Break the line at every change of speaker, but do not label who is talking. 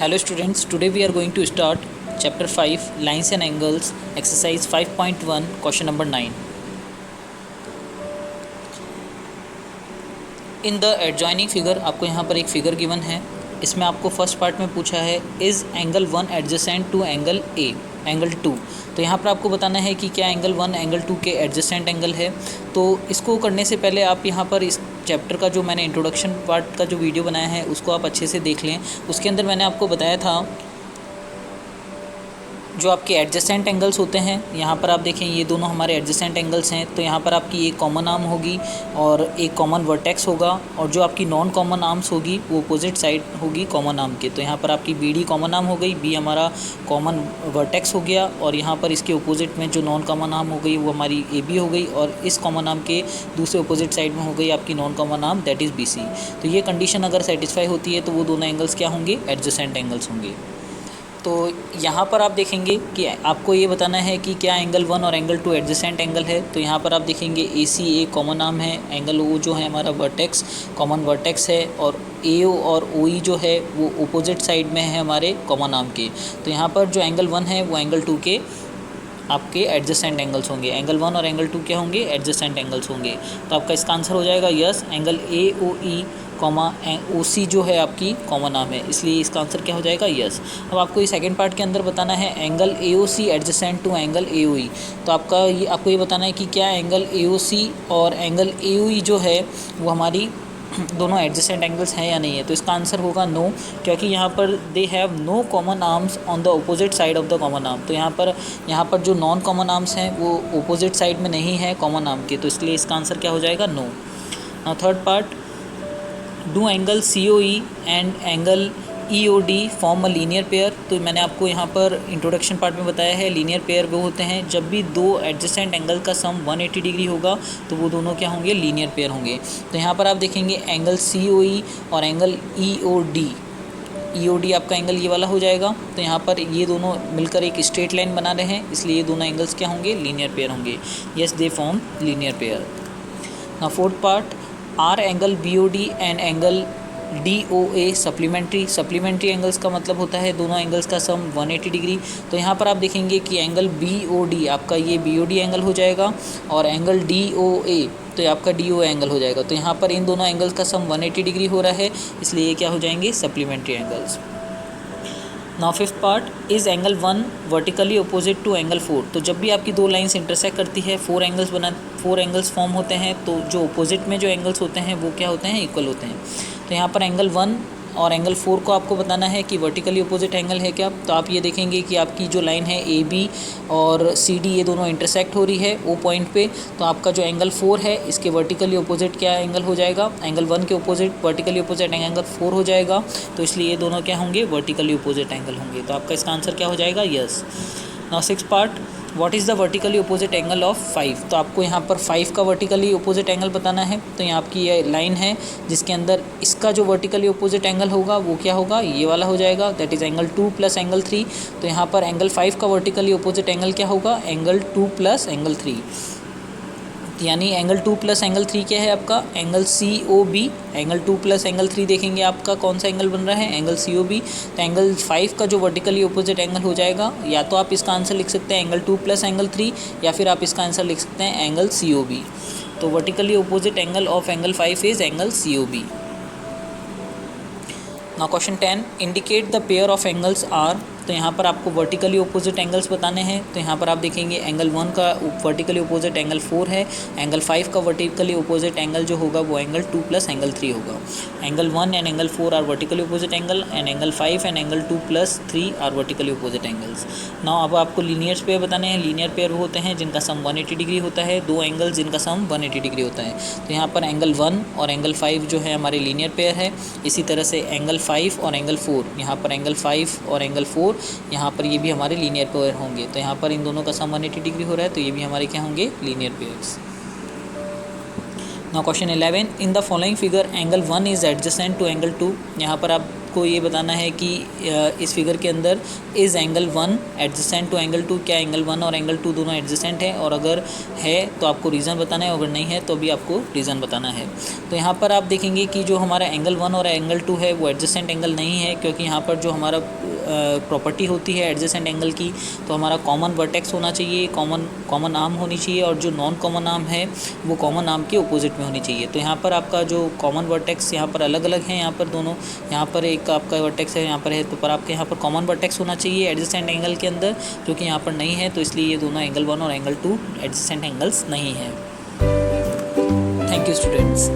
Hello students, today we are going to start chapter 5 lines and angles exercise 5.1 question number 9. In the adjoining figure आपको यहाँ पर एक figure given है। इसमें आपको फर्स्ट पार्ट में पूछा है is angle 1 adjacent to angle A angle 2। तो यहाँ पर आपको बताना है कि क्या एंगल 1 एंगल 2 के एडजेसेंट एंगल है। तो इसको करने से पहले आप यहाँ पर इस चैप्टर का जो मैंने इंट्रोडक्शन पार्ट का जो वीडियो बनाया है उसको आप अच्छे से देख लें। उसके अंदर मैंने आपको बताया था जो आपके एडजेसेंट एंगल्स होते हैं, यहाँ पर आप देखें ये दोनों हमारे एडजेसेंट एंगल्स हैं। तो यहाँ पर आपकी एक कॉमन आर्म होगी और एक कॉमन वर्टेक्स होगा, और जो आपकी नॉन कॉमन आर्म्स होगी वो अपोजिट साइड होगी कॉमन आर्म के। तो यहाँ पर आपकी बी डी कॉमन आर्म हो गई, बी हमारा कॉमन वर्टेक्स हो गया, और यहाँ पर इसके अपोजिट में जो नॉन कॉमन आर्म हो गई वो हमारी ए बी हो गई, और इस कॉमन आर्म के दूसरे अपोजिट साइड में हो गई आपकी non common arm that is B C. तो ये कंडीशन अगर सेटिस्फाई होती है तो वो दोनों एंगल्स क्या होंगे, एडजेसेंट एंगल्स होंगे। तो यहाँ पर आप देखेंगे कि आपको ये बताना है कि क्या एंगल 1 और एंगल 2 एडजेसेंट एंगल है। तो यहाँ पर आप देखेंगे ए सी ए कॉमन आर्म है, एंगल ओ जो है हमारा वर्टेक्स कॉमन वर्टेक्स है, और ए ओ और ओ ई जो है वो अपोजिट साइड में है हमारे कॉमन आर्म के। तो यहाँ पर जो एंगल 1 है वो एंगल 2 के आपके एडजेसेंट एंगल्स होंगे। एंगल 1 और एंगल 2 क्या होंगे, एडजेसेंट एंगल्स होंगे। तो आपका इसका आंसर हो जाएगा yes, angle A O E comma O C जो है आपकी कॉमन आर्म है, इसलिए इसका आंसर क्या हो जाएगा यस। अब आपको ये सेकंड पार्ट के अंदर बताना है angle A O C adjacent to angle A O E. तो आपको ये बताना है कि क्या एंगल ए ओ सी और एंगल ए ओ ई जो है वो हमारी दोनों एडजेसेंट एंगल्स हैं या नहीं है। तो इसका आंसर होगा नो, क्योंकि यहाँ पर they have no common arms on the opposite side of the common arm. तो यहाँ पर जो नॉन कॉमन आर्म्स हैं वो अपोजिट साइड में नहीं है कॉमन आर्म के, तो इसलिए इसका आंसर क्या हो जाएगा no. Now third part, do angle C O E and angle E O D form a linear pair. तो मैंने आपको यहाँ पर इंट्रोडक्शन पार्ट में बताया है लीनियर पेयर वो होते हैं जब भी दो एडजेसेंट एंगल का सम 180 डिग्री होगा तो वो दोनों क्या होंगे, लीनियर पेयर होंगे। तो यहाँ पर आप देखेंगे एंगल सी ओ ई और एंगल ई ओ डी, ई ओ डी आपका एंगल ये वाला हो जाएगा। तो यहाँ पर ये दोनों मिलकर एक स्ट्रेट लाइन बना रहे हैं, इसलिए ये दोनों एंगल्स क्या होंगे, लीनियर पेयर होंगे। Yes, they form linear pair. Now fourth part, are angle B O D and angle D O A supplementary angles का मतलब होता है दोनों एंगल्स का सम 180 डिग्री। तो यहाँ पर आप देखेंगे कि एंगल बी ओ डी आपका ये बी ओ डी एंगल हो जाएगा, और एंगल डी ओ ए तो ये आपका डी ओ एंगल हो जाएगा। तो यहाँ पर इन दोनों एंगल्स का सम 180 डिग्री हो रहा है, इसलिए ये क्या हो जाएंगे, supplementary angles. Now fifth part, is angle 1 vertically opposite to angle 4। तो जब भी आपकी दो लाइंस इंटरसेक्ट करती है 4 एंगल्स फॉर्म होते हैं, तो जो अपोजिट में जो एंगल्स होते हैं वो क्या होते हैं, इक्वल होते हैं। तो यहाँ पर एंगल 1 और एंगल 4 को आपको बताना है कि वर्टिकली अपोजिट एंगल है क्या। तो आप ये देखेंगे कि आपकी जो लाइन है ए बी और सी डी ये दोनों इंटरसेक्ट हो रही है ओ पॉइंट पे। तो आपका जो एंगल 4 है इसके वर्टिकली अपोजिट क्या एंगल हो जाएगा, एंगल 1 के अपोजिट वर्टिकली अपोजिट एंगल 4 हो जाएगा। तो इसलिए ये दोनों क्या होंगे, वर्टिकली अपोजिट एंगल होंगे। तो आपका इसका आंसर क्या हो जाएगा, yes. Now sixth part, what is the vertically opposite angle of 5। तो आपको यहाँ पर 5 का वर्टिकली अपोजिट एंगल बताना है। तो यहाँ आपकी ये लाइन है जिसके अंदर इसका जो वर्टिकली अपोजिट एंगल होगा वो क्या होगा, ये वाला हो जाएगा, that is angle 2 plus angle 3। तो यहाँ पर एंगल 5 का वर्टिकली अपोजिट एंगल क्या होगा, एंगल 2 प्लस एंगल 3। यानी एंगल 2 प्लस एंगल 3 क्या है आपका, angle C O B. Angle 2 plus angle 3 देखेंगे आपका कौन सा एंगल बन रहा है, एंगल सी ओ बी। तो एंगल 5 का जो वर्टिकली अपोजिट एंगल हो जाएगा, या तो आप इसका आंसर लिख सकते हैं एंगल 2 प्लस एंगल 3, या फिर आप इसका आंसर लिख सकते हैं एंगल सी ओ बी। तो vertically opposite angle of angle 5 is angle C O B. Now question 10, indicate the pair of angles are. तो यहाँ पर आपको वर्टिकली अपोजिट एंगल्स बताने हैं। तो यहाँ पर आप देखेंगे एंगल 1 का वर्टिकली अपोजिट एंगल 4 है, एंगल 5 का वर्टिकली अपोजिट एंगल जो होगा वो एंगल 2 प्लस एंगल 3 होगा। Angle 1 and angle 4 are vertically opposite angle, and angle 5 and angle 2 plus 3 are vertically opposite angles. Now अब आपको लीनियर पेयर बताने हैं। लीनियर पेयर होते हैं जिनका सम 180 डिग्री होता है, दो एंगल्स जिनका सम 180 डिग्री होता है। तो यहाँ पर एंगल 1 और एंगल 5 जो है हमारे लीनियर पेयर है। इसी तरह से एंगल 5 और एंगल 4, यहाँ पर एंगल 5 और एंगल 4 यहाँ पर ये भी हमारे लीनियर पेयर होंगे। तो यहाँ पर इन दोनों का सम 180 डिग्री हो रहा है, तो ये भी हमारे क्या होंगे, linear pairs. Now question 11, in the following figure angle 1 is adjacent to angle 2। यहाँ पर आप आपको ये बताना है कि इस फिगर के अंदर is angle 1 adjacent to angle 2, क्या एंगल 1 और एंगल 2 दोनों एडजेसेंट है, और अगर है तो आपको रीज़न बताना है, अगर नहीं है तो भी आपको रीज़न बताना है। तो यहाँ पर आप देखेंगे कि जो हमारा एंगल 1 और एंगल 2 है वो एडजेसेंट एंगल नहीं है, क्योंकि यहाँ पर जो हमारा प्रॉपर्टी होती है एडजेसेंट एंगल की, तो हमारा कॉमन वर्टेक्स होना चाहिए, कॉमन आर्म होनी चाहिए, और जो नॉन कॉमन आर्म है वो कॉमन आर्म के अपोजिट में होनी चाहिए। तो यहाँ पर आपका जो कॉमन वर्टेक्स यहाँ पर अलग अलग है, यहाँ पर दोनों, यहाँ पर एक आपका वर्टेक्स है, यहाँ पर है, तो पर आपके यहाँ पर कॉमन वर्टेक्स होना चाहिए एडजेसेंट एंगल के अंदर, जो कि यहाँ पर नहीं है, तो इसलिए ये दोनों एंगल 1 और एंगल 2 एडजेसेंट एंगल्स नहीं है। Thank you students.